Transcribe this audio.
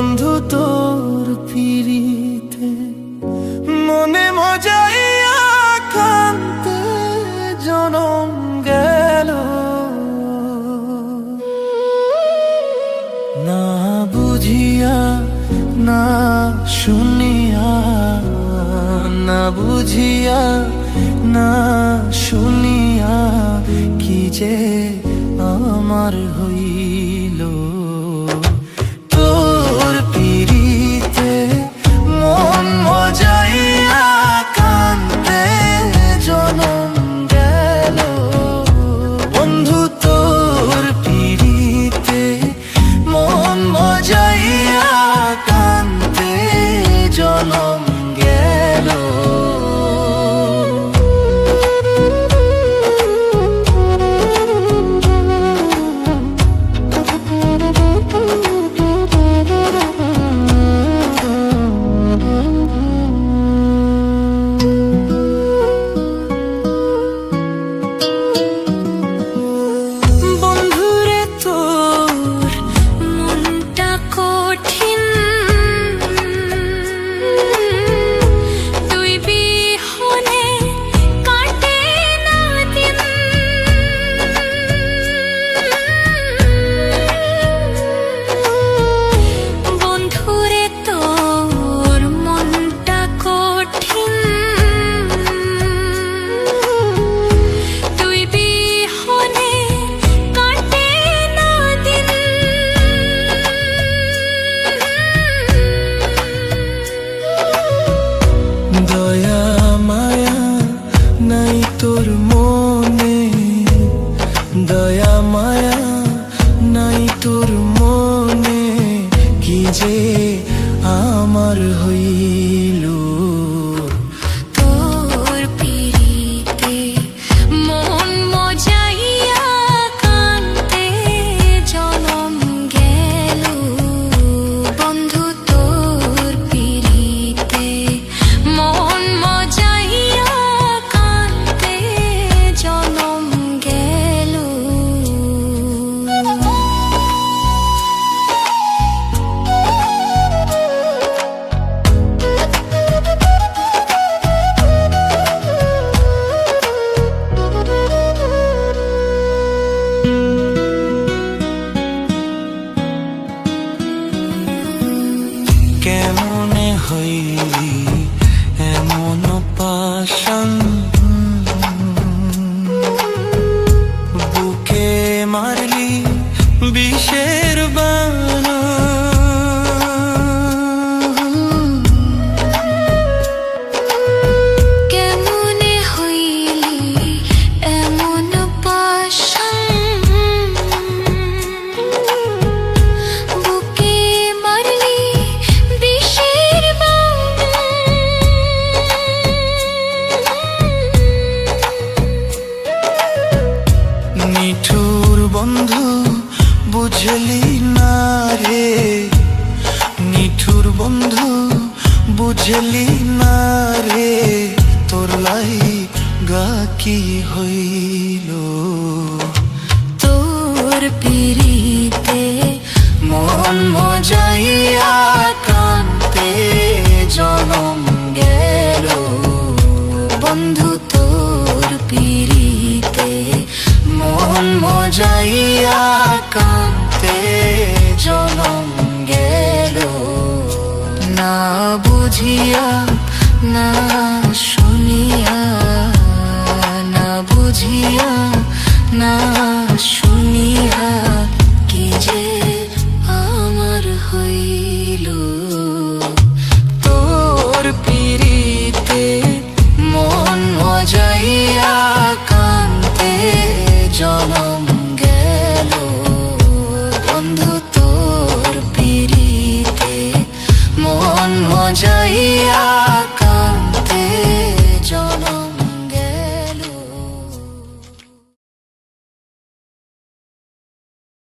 বন্ধু তোর পিরিতে মনে মজাইয়া কান্তে জনম গেল। না বুঝিয়া না শুনিয়া, না বুঝিয়া না শুনিয়া কি যে আমার হইল। তোর পিরিতে মন মজাইয়া কান্তে জনম গেল। বন্ধু তোর পিরিতে মন মজাইয়া কান্তে জনম গেল। দয়া মায়া নাই তোর মনে, দয়া মায়া নাই তোর মনে কি যে আমার হইল। তোর পিরিতে মন মজাইয়া কান্তে জনম গেল। বন্ধু তোর পিরিতে মন মজাইয়া কান্তে জনম গেল। কেমনে হইলি এমন পাশান, বুকে মারলি বিষের বানা। কেমনে হইলি এমন পাশান, বুকে মারলি বিষের বানা। নিঠুর বন্ধু বুঝলি না রে, নিঠুর বন্ধু বুঝলি না রে, তোর লাইগা কি হইল। তোর পিরিতে মন মজাইয়া কান্তে জনম গেল। বন্ধু তোর পিরিতে মন মজাইয়া কান্তে জনম গেল। না বুঝিয়া না শুনিয়া, না বুঝিয়া না শুনিয়া